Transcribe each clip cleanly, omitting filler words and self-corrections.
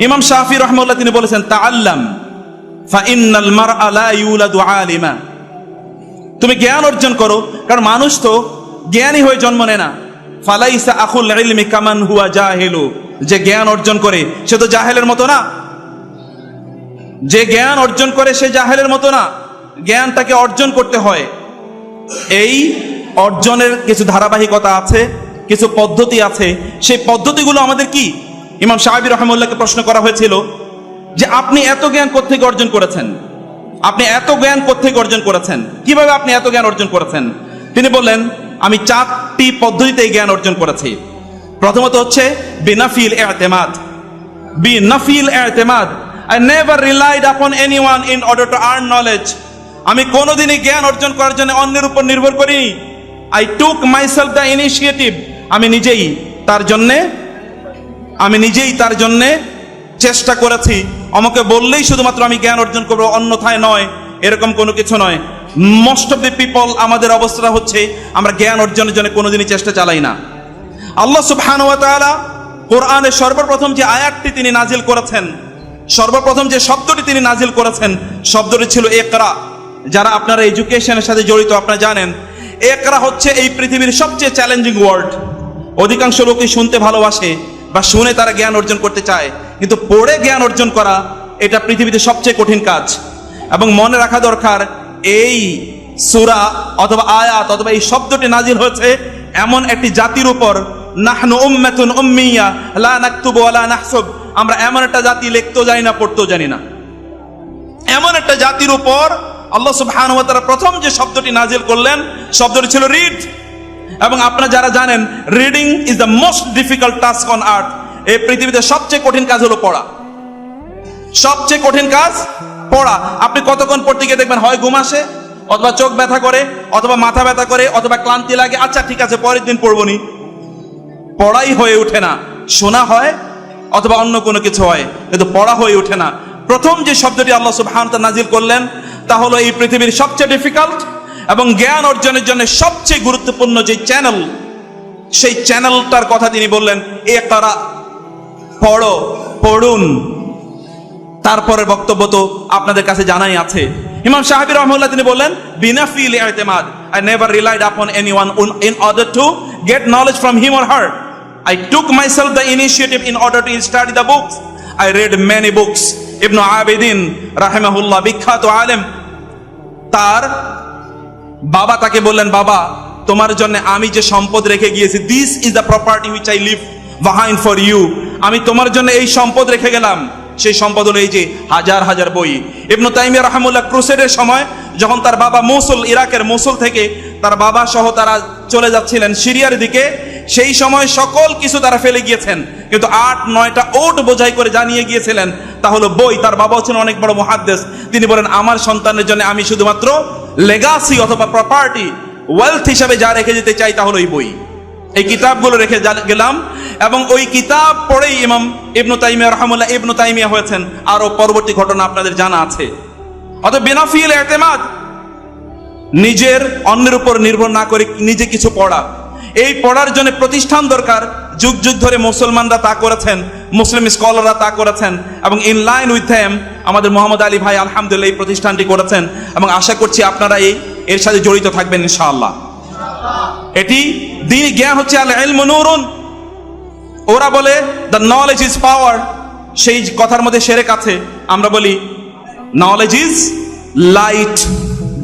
ইমাম শাফি রাহমাহুল্লাহ তিনি বলেছেন, তাআল্লাম ফা ইন্নাল মারআ লা ইউলাদু আলিমা। তুমি জ্ঞান অর্জন করো, কারণ মানুষ তো জ্ঞানী হয়ে জন্ম নেয় না। ফালাইসা আখুল ইলমি কামান হুয়া জাহিলু, যে জ্ঞান অর্জন করে সে তো জাহেলের মতো না। যে জ্ঞান অর্জন করে সে জাহেলের মতো না। জ্ঞান তাকে অর্জন করতে হয়। এই অর্জনের কিছু ধারাবাহিকতা আছে, কিছু পদ্ধতি আছে। সেই পদ্ধতিগুলো আমাদের কি? ইমাম শাফি রাহমাহুল্লাহকে প্রশ্ন করা হয়েছিল যে আপনি এত জ্ঞান কোত্থেকে অর্জন করেছেন? আপনি এত জ্ঞান কোত্থেকে অর্জন করেছেন? কিভাবে আপনি এত জ্ঞান অর্জন করেছেন? তিনি বললেন, আমি 4টি পদ্ধতিতে এই জ্ঞান অর্জন করেছি। প্রথমত হচ্ছে বিনাফিল ইতিমাদ। বিনাফিল ইতিমাদ, I never relied upon anyone in order to earn knowledge. আমি কোনোদিনই জ্ঞান অর্জন করার জন্য অন্যের উপর নির্ভর করিনি। I took myself the initiative. আমি নিজেই তার জন্যে চেষ্টা করেছি। আমাকে বললেই শুধুমাত্র আমি জ্ঞান অর্জন করবো, অন্যথায় নয়, এরকম কোনো কিছু নয়। মোস্ট অফ দি পিপল, আমাদের অবস্থা হচ্ছে আমরা জ্ঞান অর্জনের জন্য কোনোদিনই চেষ্টা চালাই না। আল্লাহ সুবহানাহু ওয়া তাআলা কোরআনের সর্বপ্রথম যে আয়াতটি তিনি নাজিল করেছেন, সর্বপ্রথম যে শব্দটি তিনি নাজিল করেছেন, শব্দটি ছিল ইকরা। যারা আপনারা এডুকেশনের সাথে জড়িত, আপনারা জানেন ইকরা হচ্ছে এই পৃথিবীর সবচেয়ে চ্যালেঞ্জিং ওয়ার্ড। অধিকাংশ লোকই শুনতে ভালোবাসে বা শুনে তারা জ্ঞান অর্জন করতে চায়, কিন্তু পড়ে জ্ঞান অর্জন করা এটা পৃথিবীতে সবচেয়ে কঠিন কাজ। এবং মনে রাখা দরকার, এই সূরা অথবা আয়াত অথবা এই শব্দটি নাজিল হয়েছে এমন একটি জাতির উপর, নাহনু উম্মাতুন উম্মিয়া লা নাকতুবু ওয়া লা নাহসুব। আমরা এমন একটা জাতি, লিখতেও জানি না, পড়তেও জানি না। এমন একটা জাতির উপর আল্লাহ সুবহানাহু ওয়া তাআলা প্রথম যে শব্দটি নাজিল করলেন, শব্দটি ছিল রিড। এবং আপনারা যারা জানেন, reading is the most difficult task on earth. এই পৃথিবীতে সবচেয়ে কঠিন কাজ হলো পড়া। সবচেয়ে কঠিন কাজ পড়া। আপনি কতক্ষণ পড়তে গিয়ে দেখবেন হয় ঘুম আসে, অথবা চোখ ব্যথা করে, অথবা মাথা ব্যথা করে, অথবা ক্লান্তি লাগে, আচ্ছা ঠিক আছে পরের দিন পড়বনি। পড়াই হয়ে ওঠে না। শোনা হয় অথবা অন্য কোনো কিছু হয়, কিন্তু পড়া হয়ে ওঠে না। প্রথম যে শব্দটি আল্লাহ সুবহানাহু ওয়া তাআলা নাজিল করলেন তা হলো এই পৃথিবীর সবচেয়ে ডিফিকাল্ট এবং জ্ঞান অর্জনের জন্য সবচেয়ে গুরুত্বপূর্ণ যে চ্যানেল, সেই চ্যানেলটার কথা তিনি বললেন, ইকরা, পড়ো, পড়ুন। তারপরে বক্তব্য তো আপনাদের কাছে জানাই আছে। ইমাম শাফি রাহমাহুল্লাহ তিনি বললেন, বিনাফিল ইতিমাদ, I never relied upon anyone in order to get knowledge from him or her. I took myself the initiative in order to study the books. I read many books. ইবনে আবিদিন রাহিমাহুল্লাহ, বিখ্যাত আলেম, তার বাবা তাকে বললেন, বাবা তোমার জন্য আমি যে সম্পদ রেখে গিয়েছি, this is the property which I leave behind for you. আমি তোমার জন্য এই সম্পদ রেখে গেলাম। সেই সম্পদ হলো এই যে হাজার হাজার বই। ইবনে তাইমিয়া রাহিমাহুল্লাহ ক্রুসেডের সময় যখন তার বাবা মৌসুল, ইরাকের মৌসুল থেকে তার বাবা সহ তারা চলে যাচ্ছিলেন সিরিয়ার দিকে, সেই সময় সকল কিছু তারা ফেলে গিয়েছেন, কিন্তু 8-9টা ওট বোঝাই করে জানিয়ে গিয়েছিলেন, তা হলো বই। তার বাবাও ছিলেন অনেক বড় মুহাদ্দিস। তিনি বলেন, আমার সন্তানের জন্য আমি শুধুমাত্র লেগাসি অথবা প্রপার্টি, ওয়েলথ হিসাবে যা রেখে যেতে চাই তা হলো এই বই। এই কিতাবগুলো রেখে গেলাম। এবং ওই কিতাব পড়েই ইমাম ইবনে তাইমিয়া রাহিমাহুল্লাহ ইবনে তাইমিয়া হয়েছেন। আরো পরবর্তী ঘটনা আপনাদের জানা আছে। অতএব বিনাফিল ইতিমাদ, নিজের অন্যের উপর নির্ভর না করে নিজে কিছু পড়া। এই পড়ার জন্য প্রতিষ্ঠান দরকার। যুগ যুগ ধরে মুসলমানরা তা করেছেন, মুসলিম স্কলাররা তা করেছেন, এবং ইন লাইন উইথ দেম আমাদের মোহাম্মদ আলী ভাই আলহামদুলিল্লাহ এই প্রতিষ্ঠানটি করেছেন, এবং আশা করছি আপনারা এর সাথে জড়িত থাকবেন ইনশাআল্লাহ। এটি দ্বীনি জ্ঞান হচ্ছে আল ইলমু নূরুন। ওরা বলে দ্য নলেজ ইজ পাওয়ার, সেই কথার মধ্যে শিরক আছে। আমরা বলি নলেজ ইজ লাইট,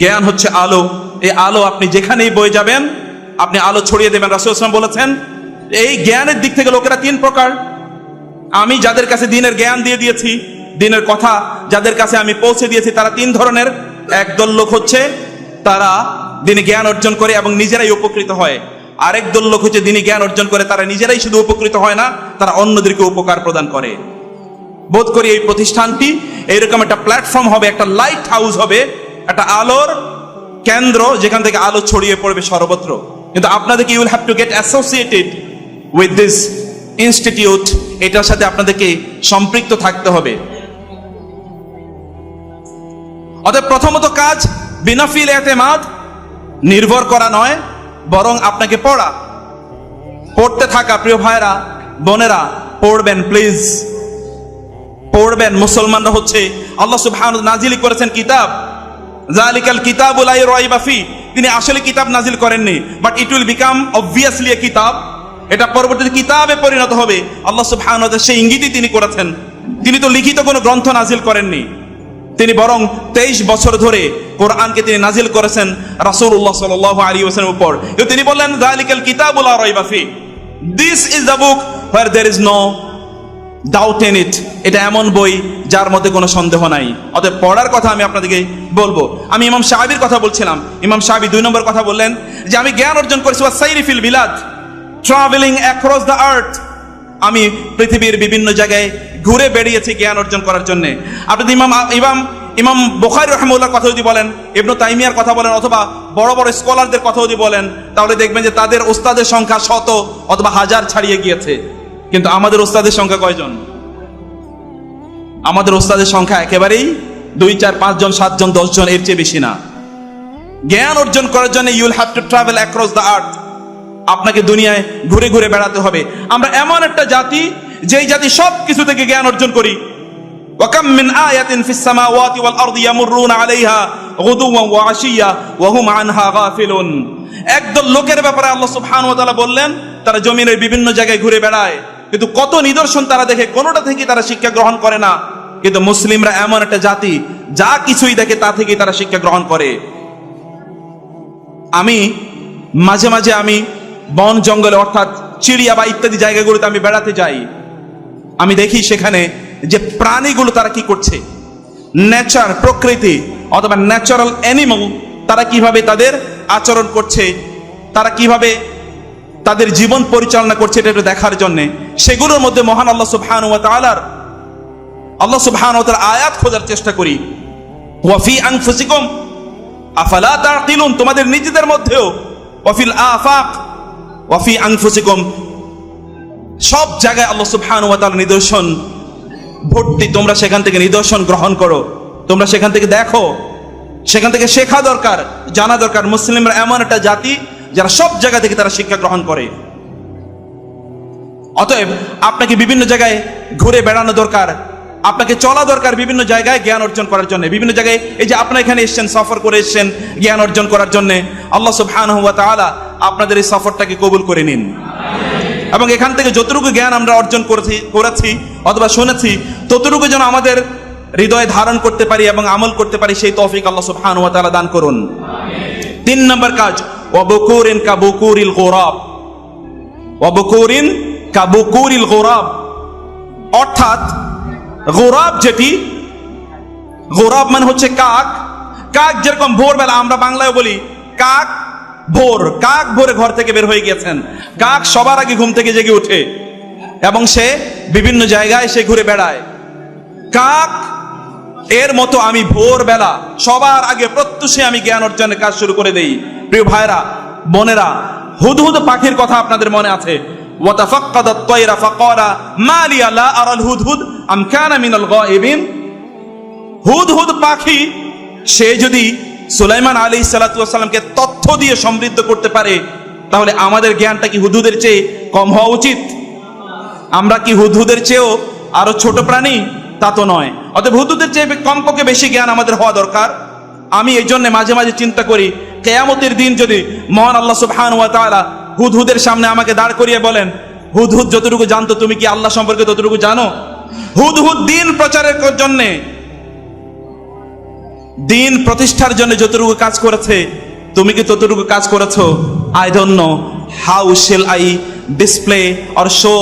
জ্ঞান হচ্ছে আলো। এই আলো আপনি যেখানেই বয়ে যাবেন আপনি আলো ছড়িয়ে দেবেন। রাসূল সাল্লাল্লাহু আলাইহি ওয়াসাল্লাম বলেছেন, এই জ্ঞানের দিক থেকে লোকেরা 3 প্রকার। আমি যাদের কাছে দ্বীনের জ্ঞান দিয়ে দিয়েছি, দ্বীনের কথা যাদের কাছে আমি পৌঁছে দিয়েছি, তারা 3 ধরনের। একদল লোক হচ্ছে তারা দ্বীনি জ্ঞান অর্জন করে এবং নিজেরাই উপকৃত হয়। আরেক দল লোক হচ্ছে দ্বীনি জ্ঞান অর্জন করে, তারা নিজেরাই শুধু উপকৃত হয় না, তারা অন্যদেরকে উপকার প্রদান করে। বোধ করি এই প্রতিষ্ঠানটি এইরকম একটা প্ল্যাটফর্ম হবে, একটা লাইট হাউস হবে, একটা আলোর কেন্দ্র, যেখান থেকে আলো ছড়িয়ে পড়বে সর্বত্র। কিন্তু আপনাদেরকে you will have to get associated with this institute, এটার সাথে আপনাদেরকে সম্পৃক্ত থাকতে হবে। অতএব প্রথমত কাজ বিনাফিল ইতিমাদ, নির্ভর করা নয়, বরং আপনাকে পড়া, পড়তে থাকা। প্রিয় ভাইরা বোনেরা, পড়বেন প্লিজ। পড়বেন মুসলমানরা হচ্ছে আল্লাহ সুবহানাহু নাজিল করেছেন কিতাব, জালিকাল কিতাবু লা রাইবা ফি, তিনি আসলে কিতাব নাজিল করেননি, but it will become obviously a কিতাব, এটা পরবর্তীতে কিতাবে পরিণত হবে। আল্লাহ সুবহানাহু ওয়া তাআলা সেই ইঙ্গিতই তিনি করেছেন। তিনি তো লিখিত কোনো গ্রন্থ নাজিল করেননি, তিনি বরং 23 বছর ধরে কোরআনকে তিনি নাজিল করেছেন রাসূলুল্লাহ সাল্লাল্লাহু আলাইহি ওয়াসাল্লামের উপর। তিনি বললেন যালিকাল কিতাবু লা রাইবা ফি, this is the book where there is no doubt in it, এটা এমন বই যার মধ্যে কোনো সন্দেহ নাই। অতএব পড়ার কথা আমি আপনাদেরকে বলবো। আমি ইমাম শাহাবির কথা বলছিলাম, ইমাম শাহাবি 2 নম্বর কথা বললেন যে আমি জ্ঞান অর্জন করেছি ওয়াসাইরি ফিল বিলাদ, ট্রাভেলিং অ্যাক্রস দ্য আর্থ, আমি পৃথিবীর বিভিন্ন জায়গায় ঘুরে বেড়িয়েছি জ্ঞান অর্জন করার জন্য। আপনি ইমাম বুখারী রাহিমাহুল্লাহর কথা যদি বলেন, ইবনে তাইমিয়ার কথা বলেন, অথবা বড় বড় স্কলারদের কথা যদি বলেন, তাহলে দেখবেন যে তাদের ওস্তাদের সংখ্যা শত অথবা হাজার ছাড়িয়ে গিয়েছে। কিন্তু আমাদের ওস্তাদের সংখ্যা কয়জন? আমাদের ওস্তাদের সংখ্যা একেবারেই 2, 4, 5 জন, 7 জন, 10 জন, এর চেয়ে বেশি না। জ্ঞান অর্জন করার জন্য you will have to travel across the earth, আপনাকে দুনিয়ায় ঘুরে ঘুরে বেড়াতে হবে। আমরা এমন একটা জাতি, যেই জাতি সব কিছু থেকে জ্ঞান অর্জন করি। ওয়াকাম মিন আয়াতিন ফিস সামাওয়াতি ওয়াল আরদি ইয়ামুরুনা আলাইহা গুদুওয়ান ওয়া আশিয়া ওয়া হুম আনহা গাফিলুন। একদল লোকের ব্যাপারে আল্লাহ সুবহানাহু ওয়া তাআলা বললেন, তারা জমিনের বিভিন্ন জায়গায় ঘুরে বেড়ায়, কিন্তু কত নিদর্শন তারা দেখে, কোনোটা থেকে তারা শিক্ষা গ্রহণ করে না। কিন্তু মুসলিমরা এমন একটা জাতি, যা কিছুই দেখে তা থেকেই তারা শিক্ষা গ্রহণ করে। আমি মাঝে মাঝে আমি বন জঙ্গলে অর্থাৎ চিড়িয়া বা ইত্যাদি জায়গাগুলোতে আমি বেড়াতে যাই, আমি দেখি সেখানে যে প্রাণীগুলো তারা কি করছে, নেচার, প্রকৃতি অথবা ন্যাচারাল অ্যানিমাল, তারা কিভাবে তাদের আচরণ করছে, তারা কিভাবে তাদের জীবন পরিচালনা করছে, এটা দেখার জন্য সেগুলোর মধ্যে মহান আল্লাহ সুবহানাহু ওয়া তাআলার আয়াত খোঁজার চেষ্টা করি। ওয়া ফি আনফুসিকুম আফালা তাকিলুন, তোমাদের নিজেদের মধ্যেও, ওয়া ফিল আফাক ওয়া ফি আনফুসিকুম, সব জায়গায় আল্লাহ সুবহানাহু ওয়া তাআলা নিদর্শন ভর্তি। তোমরা সেখান থেকে নিদর্শন গ্রহণ করো, তোমরা সেখান থেকে দেখো, সেখান থেকে শেখা দরকার, জানা দরকার। মুসলিমরা এমন একটা জাতি যারা সব জায়গা থেকে তারা শিক্ষা গ্রহণ করে। অতএব আপনাকে বিভিন্ন জায়গায় ঘুরে বেড়ানো দরকার, আপনাকে চলা দরকার বিভিন্ন জায়গায় জ্ঞান অর্জন করার জন্য। বিভিন্ন জায়গায়, এই যে আপনারা এখানে এসেছেন, সফর করে এসেছেন জ্ঞান অর্জন করার জন্য, আল্লাহ সুবহানাহু ওয়া তাআলা আপনাদের এই সফরটাকে কবুল করে নিন। এবং এখান থেকে যতটুকু জ্ঞান আমরা অর্জন করেছি অথবা শুনেছি, ততটুকু যেন আমাদের হৃদয়ে ধারণ করতে পারি এবং আমল করতে পারি, সেই তৌফিক আল্লাহ সুবহানাহু ওয়া তাআলা দান করুন। 3 নম্বর কাজ, ওয়াবকুরিন কাবুকুরিল গুরাব, ওয়াবকুরিন কাবুকুরিল গুরাব, অর্থাৎ গোরাব যেটি, গোরাব মানে হচ্ছে কাক। কাক যেরকম ভোরবেলা, আমরা বাংলায় বলি কাক ভোর, কাক ভোরে ঘর থেকে বের হয়ে গিয়েছেন। কাক সবার আগে ঘুম থেকে জেগে ওঠে এবং সে বিভিন্ন জায়গায় সে ঘুরে বেড়ায়। কাক এর মতো আমি ভোরবেলা সবার আগে প্রত্যুষে আমি জ্ঞান অর্জনের কাজ শুরু করে দেই। প্রিয় ভাইরা, বোনেরা, হুদহুদ পাখির কথা আপনাদের মনে আছে। وتفقد الطير فقال ما لي لا أرى الهدهد أم كان من الغائبين। হুদহুদ পাখি সে যদি সুলাইমান আলাইহিস সালাতু ওয়াস সালামকে তথ্য দিয়ে সমৃদ্ধ করতে পারে, তাহলে আমাদের জ্ঞানটা কি হুদহুদের চেয়ে কম হওয়া উচিত? আমরা কি হুদহুদের চেয়েও আরো ছোট প্রাণী? তা তো নয়। অতএব হুদহুদের চেয়ে কমপক্ষে বেশি জ্ঞান আমাদের হওয়া দরকার। আমি এই জন্য মাঝে মাঝে চিন্তা করি, কিয়ামতের দিন যদি মহান আল্লাহ সুবহানাহু ওয়া তাআলা হুদহুদের সামনে আমাকে দাঁড় করিয়ে বলেন, হুদহুদ যতটুকু জানতো তুমি কি আল্লাহ সম্পর্কে ততটুকু জানো? হুদহুদ দিন প্রচারের জন্য, দিন প্রতিষ্ঠার জন্য যতটুকু কাজ করেছে, তুমি কি ততটুকু কাজ করেছো? I don't know how shall I display or show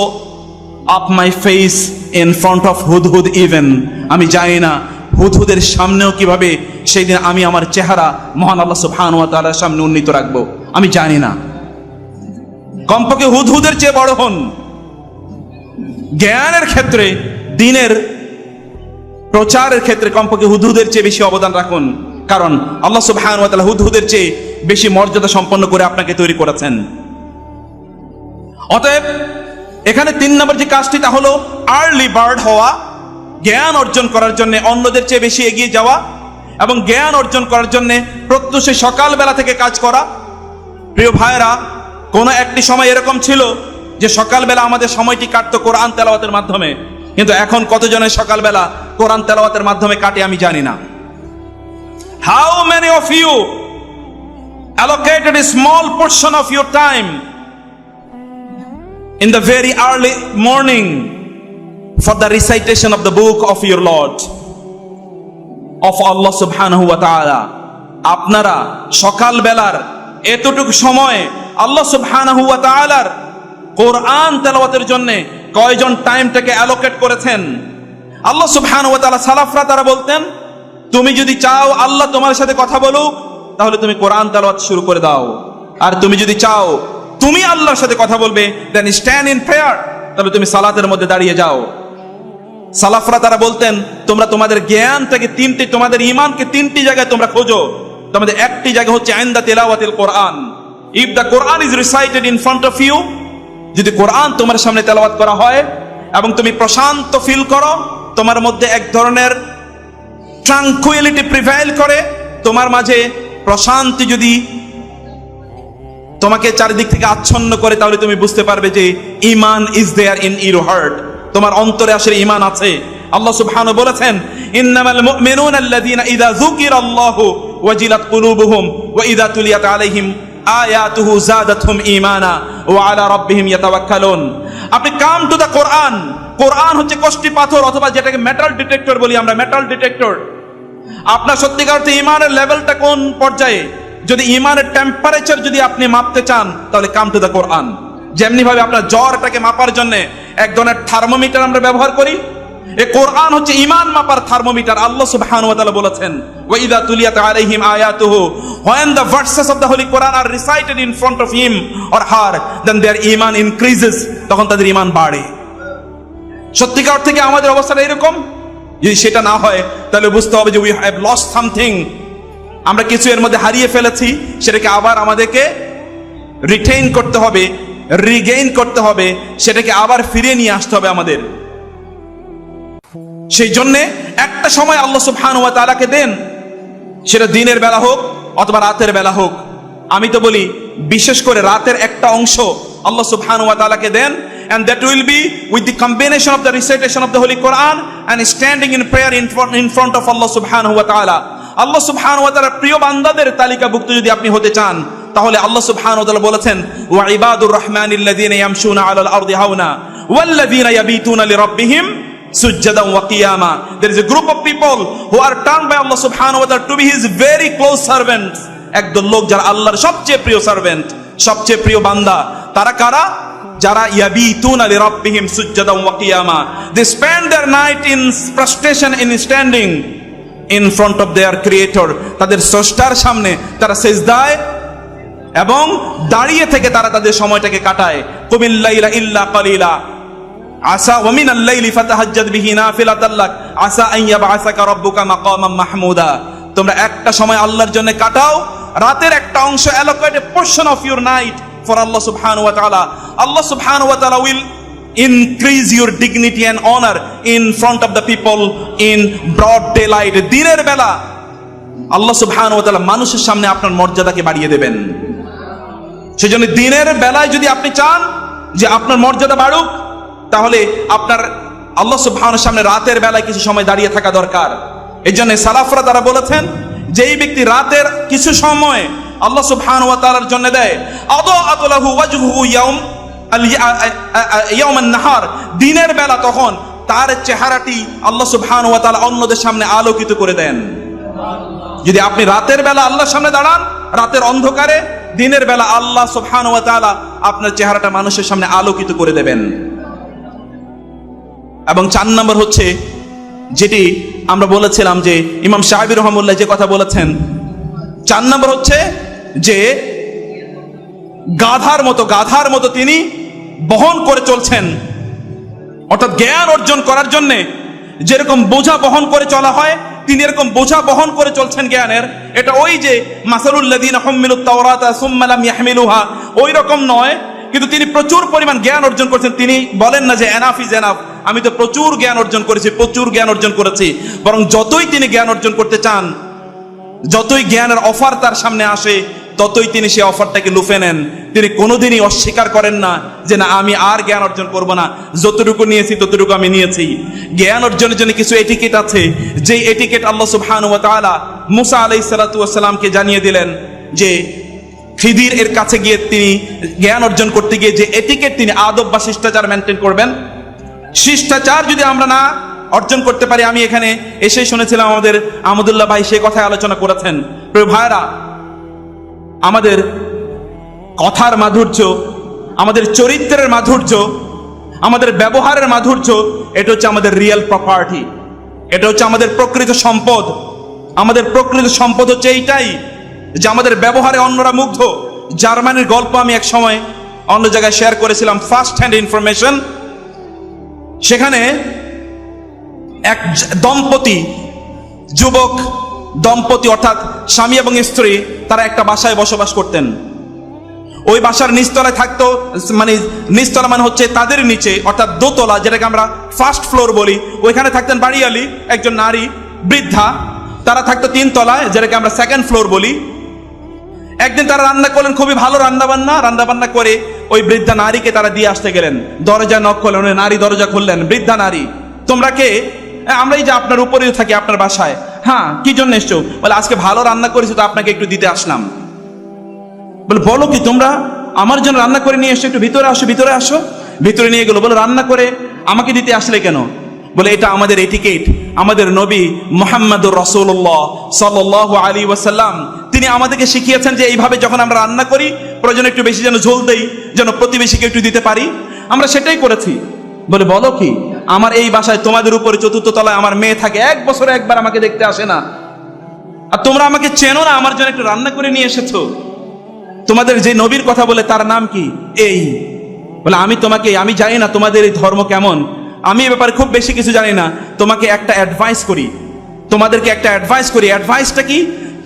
up my face in front of Hudhud even. আমি জানি না হুদহুদের সামনেও কিভাবে সেই দিন আমি আমার চেহারা মহান আল্লাহ সুবহানাহু ওয়া তাআলার সামনে উন্নীত রাখবো, আমি জানি না। কমপক্ষে হুদহুদের চেয়ে বড় হন। জ্ঞানের ক্ষেত্রে, দিনের প্রচারের ক্ষেত্রে কমপক্ষে হুদহুদের চেয়ে বেশি অবদান রাখুন, কারণ আল্লাহ সুবহানাহু ওয়া তাআলা হুদহুদের চেয়ে বেশি মর্যাদা সম্পন্ন করে আপনাকে তৈরি করেছেন। অতএব এখানে 3 নম্বর যে কাজটি, তা হলো আর্লি বার্ড হওয়া, জ্ঞান অর্জন করার জন্য অন্যদের চেয়ে বেশি এগিয়ে যাওয়া এবং জ্ঞান অর্জন করার জন্য প্রত্যুষে সকালবেলা থেকে কাজ করা। প্রিয় ভাইরা, কোন একটি সময় এরকম ছিল যে সকালবেলা আমাদের সময়টি কাটতো কোরআন তেলাওয়াতের মাধ্যমে, কিন্তু এখন কতজনের সকালবেলা কোরআন তেলাওয়াতের মাধ্যমে কাটে আমি জানি না। How many of you allocated a small portion of your time in the very early morning for the recitation of the book of your Lord, of Allah subhanahu wa ta'ala? আপনারা সকাল বেলার এতটুকু সময় আল্লাহ সুবহানাহু ওয়া তাআলার কোরআন তেলাওয়াতের জন্য কয়জন টাইমটাকে অ্যালোকেট করেছেন? আল্লাহ সুবহানাহু ওয়া তাআলা, সালাফরা তারা বলতেন, তুমি যদি চাও আল্লাহ তোমার সাথে কথা বলুক, তাহলে তুমি কোরআন তেলাওয়াত শুরু করে দাও। আর তুমি যদি চাও তুমি আল্লাহর সাথে কথা বলবে, দেন স্ট্যান্ড ইন প্রেয়ার, তাহলে তুমি সালাতের মধ্যে দাঁড়িয়ে যাও। সালাফরা তারা বলতেন, তোমরা তোমাদের জ্ঞানটাকে তোমাদের ঈমানকে তিনটি জায়গায় তোমরা খোঁজো। তোমাদের একটি জায়গা হচ্ছে ইনদা তিলাওয়াতিল কোরআন। If the Quran is recited in front of you, যদি কোরআন তোমার সামনে তেলাওয়াত করা হয় এবং তুমি প্রশান্ত ফিল করো, তোমার মধ্যে এক ধরনের ট্রাঙ্কুইলিটি প্রিভেইল করে, তোমার মাঝে প্রশান্তি যদি তোমাকে চারিদিক থেকে আচ্ছন্ন করে, তাহলে তুমি বুঝতে পারবে যে ঈমান is there in your heart, তোমার অন্তরে আসলে ঈমান আছে। আল্লাহ সুবহানাহু বলেছেন, ইন্নামাল মুমিনুনা আল্লাযীনা ইযা যুকিরাল্লাহু ওয়াজিলাত কুলুবুহুম ওয়া ইযা তুলিয়াত আলাইহিম আয়াতুহু যাদাতহুম ঈমানা ওয়া আলা রাব্বিহিম ইয়াতাওয়াক্কালুন। আপনি কাম টু দ্য কোরআন। কোরআন হচ্ছে কষ্টি পাথর, অথবা যেটাকে মেটাল ডিটেক্টর বলি আমরা, মেটাল ডিটেক্টর। আপনার সত্যিকার অর্থে ঈমানের লেভেলটা কোন পর্যায়ে, যদি ঈমানের টেম্পারেচার যদি আপনি মাপতে চান, তাহলে কাম টু দ্য কোরআন। যেমনি ভাবে আপনার জ্বরটাকে মাপার জন্য এক ধরনের থার্মোমিটার আমরা ব্যবহার করি, এই কোরআন হচ্ছে ঈমান মাপার থার্মোমিটার। আল্লাহ সুবহানাহু ওয়া তাআলা বলেছেন, ওয়া ইযা তুলিয়াত আলাইহিম আয়াতুহু, when the verses of the holy Quran are recited in front of him or her, then their ঈমান increases, তখন তাদের ঈমান বাড়ে। সত্যিকার অর্থে কি আমাদের অবস্থাটা এরকম? যদি সেটা না হয়, তাহলে বুঝতে হবে যে we have lost something, আমরা কিছু এর মধ্যে হারিয়ে ফেলেছি, সেটাকে আবার আমাদেরকে রিটেইন করতে হবে, রিগেইন করতে হবে, সেটাকে আবার ফিরিয়ে নিয়ে আসতে হবে আমাদের। সেই জন্য একটা সময় আল্লাহ সুবহানাহু ওয়া তাআলাকে দেন, সেটা দিনের বেলা হোক অথবা রাতের বেলা হোক। আমি তো বলি বিশেষ করে রাতের একটা অংশ আল্লাহ সুবহানাহু ওয়া তাআলাকে দেন, and that will be with the combination of the recitation of the Holy Quran and standing in prayer in front of Allah subhanahu wa ta'ala. আল্লাহ সুবহানাহু ওয়া তাআলার প্রিয় বান্দাদের তালিকাভুক্ত যদি আপনি হতে চান, তাহলে আল্লাহ সুবহানাহু ওয়া তাআলা বলেছেন, ওয়া ইবাদুর রহমানিল্লাযীনা ইয়ামশুনা আলাল আরদি হাওনা ওয়াল্লাযীনা ইয়াবিতুনা লিরাব্বিহিম সুজদান ওয়া কিয়ামা। There is a group of people who are turned by Allah subhanahu wa ta'ala to be his very close servants. একদল লোক যারা আল্লাহর সবচেয়ে প্রিয় সার্ভেন্ট, সবচেয়ে প্রিয় বান্দা। তারা কারা? যারা ইয়াবিতুনা লিরাব্বিহিম সুজদান ওয়া কিয়ামা, they spend their night in prostration, in standing in front of their creator, তাদের স্রষ্টার সামনে তারা সিজদায় এবং দাঁড়িয়ে থেকে তারা তাদের সময়টাকে কাটায়। কুমিল লাইলা ইল্লা কালিলা আসা ওয়া মিনাল লাইলি ফাতাহাজ্জাদ বিহি নাফিলাতাল লাক আসা আন ইয়াবআসাকা রাব্বুকা মাকামান মাহমুদা। তোমরা একটা সময় আল্লাহর জন্য কাটাও, রাতের একটা অংশ, allocate a portion of your night for Allah subhanahu wa ta'ala. Allah subhanahu wa ta'ala will increase your dignity and honor in front of the people in broad daylight. দিনের বেলা আল্লাহ সুবহানাহু ওয়া তাআলা মানুষের সামনে আপনার মর্যাদাকে বাড়িয়ে দেবেন। সেজন্য দিনের বেলায় যদি আপনি চান যে আপনার মর্যাদা বাড়ুক, তাহলে আপনার আল্লাহ সুবহানাহুর সামনে রাতের বেলায় কিছু সময় দাঁড়িয়ে থাকা দরকার। এই জন্য সালাফরা তারা বলেছেন, যেই ব্যক্তি রাতের কিছু সময় আল্লাহ সুবহানাহু ওয়া তাআলার জন্য দেয়, আদাআত লাহু ওয়াজহুহু ইয়াওমান নাহার, দিনের বেলা তখন তার চেহারাটি আল্লাহ সুবহানাহু ওয়া তাআলা অন্যদের সামনে আলোকিত করে দেন। যদি আপনি রাতের বেলা আল্লাহর সামনে দাঁড়ান, রাতের অন্ধকারে, দিনের বেলা আল্লাহ সুবহানাহু ওয়া তাআলা আপনার চেহারাটা মানুষের সামনে আলোকিত করে দেবেন। এবং 4 নম্বর হচ্ছে, যেটি আমরা বলেছিলাম যে ইমাম সাহাবী রাহমাহুল্লাহ যে কথা বলেছেন, 4 নম্বর হচ্ছে যে গাধার মতো তিনি বহন করে চলছেন। অর্থাৎ জ্ঞান অর্জন করার জন্য যেরকম বোঝা বহন করে চলা হয়, তিনি এরকম বোঝা বহন করে চলছেন জ্ঞানের। এটা ওই যে মাসালুল লাযীনা হুমিলুত তাওরাতা সুম্মা লাম ইয়াহমিলুহা, ওই রকম নয়। কিন্তু তিনি প্রচুর পরিমাণ জ্ঞান অর্জন করছেন। তিনি বলেন না যে এনাফ ইজ এনাফ, আমি তো প্রচুর জ্ঞান অর্জন করেছি, বরং যতই তিনি জ্ঞান অর্জন করতে চান, যতই জ্ঞানের অফার তার সামনে আসে, ততই তিনি সেই অফারটাকে লুফে নেন। তিনি কোনোদিনই অস্বীকার করেন না যে না আমি আর জ্ঞান অর্জন করব না, যতটুকু নিয়েছি ততটুকু আমি নিয়েছি। জ্ঞান অর্জনের জন্য কিছু এটিকেট আছে, যেই এটিকেট আল্লাহ সুবহানাহু ওয়া তাআলা মুসা আলাইহিস সালাতু ওয়াস সালামকে জানিয়ে দিলেন যে খিদির এর কাছে গিয়ে তিনি জ্ঞান অর্জন করতে গিয়ে যে এটিকেট তিনি আদব বা শিষ্টাচার মেনটেন করবেন, শিষ্টাচার যদি আমরা না অর্জন করতে পারি, আমি এখানে এসে শুনেছিলাম আমাদের আহমদুল্লাহ ভাই সে কথায় আলোচনা করেছেন। প্রিয় ভাইরা, আমাদের কথার মাধুর্য, আমাদের চরিত্রের মাধুর্য, আমাদের ব্যবহারের মাধুর্য, এটা হচ্ছে আমাদের রিয়েল প্রপার্টি, এটা হচ্ছে আমাদের প্রকৃত সম্পদ। আমাদের প্রকৃত সম্পদ হচ্ছে এইটাই যে আমাদের ব্যবহারে অন্যরা মুগ্ধ। জার্মানির গল্প আমি এক সময় অন্য জায়গায় শেয়ার করেছিলাম, ফার্স্ট হ্যান্ড ইনফরমেশন। সেখানে এক দম্পতি, যুবক দম্পতি অর্থাৎ স্বামী এবং স্ত্রী, তারা একটা বাসায় বসবাস করতেন। ওই বাসার নিচতলায় থাকতো, মানে নিচতলা মানে হচ্ছে তাদের নিচে অর্থাৎ দোতলা, যেটাকে আমরা ফার্স্ট ফ্লোর বলি, ওইখানে থাকতেন বাড়িয়ালি একজন নারী বৃদ্ধা। তারা থাকতো 3 তলায়, যেটাকে আমরা সেকেন্ড ফ্লোর বলি। একদিন তারা রান্না করলেন, খুবই ভালো রান্না করে ওই বৃদ্ধা নারীকে তারা দিয়ে আসতে গেলেন। দরজা নক করলেন, ওই নারী দরজা খুললেন। বৃদ্ধা নারী, তোমরা কে? আমরা এই যে আপনার উপরেও থাকি, আপনার বাসায়। হ্যাঁ, কি জন্য এসছো? বলে আজকে ভালো রান্না করেছি তো আপনাকে একটু দিতে আসলাম। বলে বলো কি, তোমরা আমার জন্য রান্না করে নিয়ে এসছো, একটু ভিতরে আসো, ভিতরে আসো। ভিতরে নিয়ে গেলো। বলে রান্না করে আমাকে দিতে আসলে কেন? বলে এটা আমাদের এটিকেট। আমাদের নবী মুহাম্মদুর রাসূলুল্লাহ সাল্লাল্লাহু আলাইহি ওয়াসাল্লাম তিনি আমাদেরকে শিখিয়েছেন যে এইভাবে যখন আমরা রান্না করি, প্রয়োজন একটু বেশি যেন ঝোল দেই, যেন প্রতিবেশীকে একটু দিতে পারি। আমরা সেটাই করেছি। বলে বলো কি, আমার এই বাসায় তোমাদের উপরে 4th তলায় আমার মেয়ে থাকে, 1 বছরে একবার আমাকে দেখতে আসে না, আর তোমরা আমাকে চেনো না, আমার জন্য একটু রান্না করে নিয়ে এসেছো। তোমাদের যে নবীর কথা বলে তার নাম কি? এই। বলে আমি জানি না তোমাদের এই ধর্ম কেমন, আমি এ ব্যাপারে খুব বেশি কিছু জানি না, তোমাকে একটা অ্যাডভাইস করি, তোমাদেরকে একটা অ্যাডভাইস করি। অ্যাডভাইসটা কি?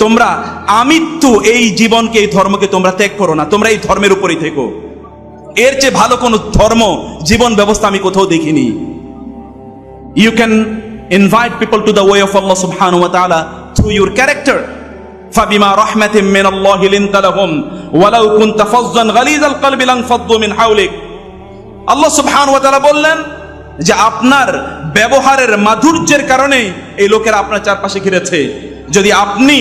তোমরা আমিত্ব এই জীবনকে, এই ধর্মকে তোমরা ত্যাগ করো না, তোমরা এই ধর্মের উপরেই থেকো। এর চেয়ে ভালো কোন ধর্ম, জীবন ব্যবস্থা আমি কোথাও দেখিনি। You can invite people to the way of Allah subhanahu wa ta'ala through your character. فَبِمَا رَحْمَةٍ مِّنَ اللَّهِ لِنْتَ لَهُمْ وَلَوْ كُنْتَ فَظًّا غَلِيظَ الْقَلْبِ لَانفَضُّوا مِنْ حَوْلِكَ। আল্লাহ সুবহানাহু ওয়া তাআলা বললেন যে আপনার ব্যবহারের মাধুর্যের কারণে এই লোকেরা আপনার চারপাশে ঘিরেছে। যদি আপনি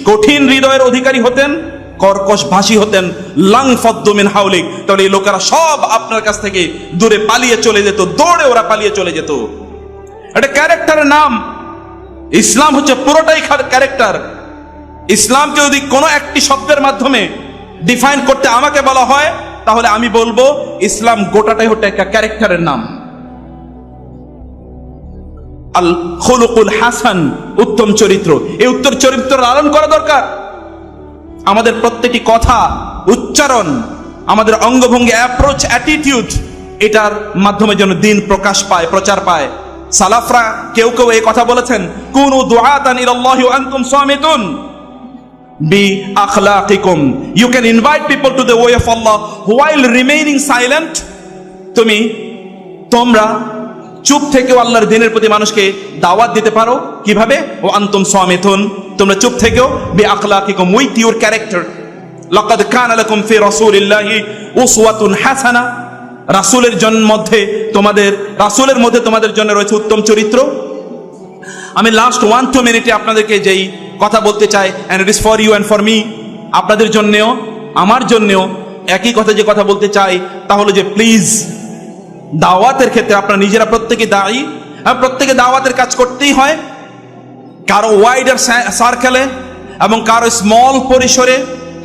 কঠিন হৃদয়ের অধিকারী হতেন, কর্কশ ভাষী হতেন, লাংফাদ্দু মিন হাউলিক, তাহলে এই লোকেরা সব আপনার কাছ থেকে দূরে পালিয়ে চলে যেত, দৌড়ে ওরা পালিয়ে চলে যেত। এটা ক্যারেক্টারের নাম। ইসলাম হচ্ছে পুরোটাই ক্যারেক্টার। ইসলামকে যদি কোনো একটি শব্দের মাধ্যমে ডিফাইন করতে আমাকে বলা হয়, তাহলে আমি বলবো ইসলাম গোটাটাই হচ্ছে একটা ক্যারেক্টারের নাম। আল খুলুকুল হাসান, উত্তম চরিত্র। এই উত্তম চরিত্র লালন করা দরকার। আমাদের প্রত্যেকটি কথা, উচ্চারণ, আমাদের অঙ্গভঙ্গি, অ্যাপ্রোচ, অ্যাটিটিউড, এটার মাধ্যমে যেন দিন প্রকাশ পায়, প্রচার পায়। সালাফরা কেউ কেউ এই কথা বলেছেন, কুনু দুআতান ইলাল্লাহি ওয়া আনতুম সামিতুন বি আখলাকিকুম। You can invite people to the way of Allah while remaining silent। তোমরা চুপ থেকেও আল্লাহর দ্বীনের প্রতি মানুষকে দাওয়াত দিতে পারো। কিভাবে? ও আনতুম সামিতুন, তোমরা চুপ থেকেও, বি আখলাকিকুম, উইথ ইউর ক্যারেক্টার। লাকাদ কানা লাকুম ফি রাসূলিল্লাহি উসওয়াতুন হাসানা। রাসূলের মধ্যে তোমাদের জন্য রয়েছে উত্তম চরিত্র। আমি লাস্ট 1-2 মিনিটে আপনাদেরকে যেই কথা বলতে চাই, and it is for you and for me, আপনাদের জন্যেও আমার জন্যেও একই কথা যে কথা বলতে চাই, তা হলো যে প্লিজ দাওয়াতের ক্ষেত্রে আপনারা নিজেরা প্রত্যেকে দায়ী। প্রত্যেকে দাওয়াতের কাজ করতেই হয়, কারো ওয়াইডার সার্কেলে এবং কারো স্মল পরিসরে,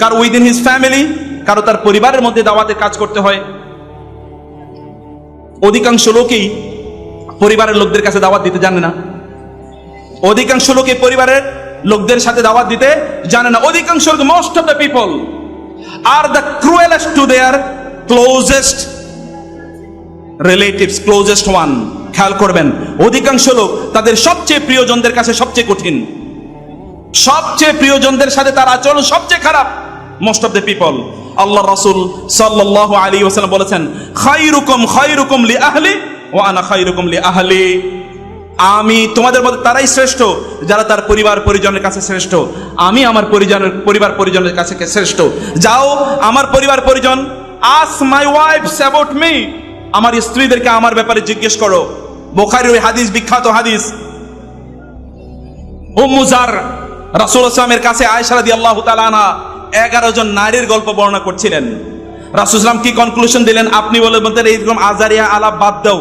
কারো উইদিন হিজ ফ্যামিলি, কারো তার পরিবারের মধ্যে দাওয়াতের কাজ করতে হয়। অধিকাংশ লোকই পরিবারের লোকদের কাছে দাওয়াত দিতে জানে না। অধিকাংশ লোকই পরিবারের লোকদের সাথে দাওয়াত দিতে জানে না। অধিকাংশ লোক, most of the people are the cruellest to their closest relatives, closest one. খেয়াল করবেন, অধিকাংশ লোক তাদের সবচেয়ে প্রিয়জনদের কাছে সবচেয়ে কঠিন, সবচেয়ে প্রিয়জনদের সাথে তার আচরণ সবচেয়ে খারাপ। Most of the people. আল্লাহ রাসূল সাল্লাল্লাহু আলাইহি ওয়াসাল্লাম বলেছেন, খায়রুকুম খায়রুকুম লি আহলি ওয়া আনা খায়রুকুম লি আহলি। আমি তোমাদের মধ্যে তারাই শ্রেষ্ঠ যারা তার পরিবার পরিজনের কাছে শ্রেষ্ঠ, আমি আমার পরিবার পরিজনের কাছে শ্রেষ্ঠ। যাও আমার পরিবার পরিজন, ask my wife's about me, আমার স্ত্রীদেরকে আমার ব্যাপারে জিজ্ঞেস করো। বুখারীর ওই হাদিস, বিখ্যাত হাদিস, উম্মু জার রাসূলুল্লাহ সাল্লাল্লাহু আলাইহি ওয়াসাল্লামের কাছে আয়েশা রাদিয়াল্লাহু তাআলা আনহা 11 জন নারীর গল্প বর্ণনা করছিলেন। রাসূল সাল্লাল্লাহু আলাইহি ওয়াসাল্লাম কি কনক্লুশন দিলেন? আপনি বলতেন এইরকম আজারিয়া আলাপ বাদ দাও,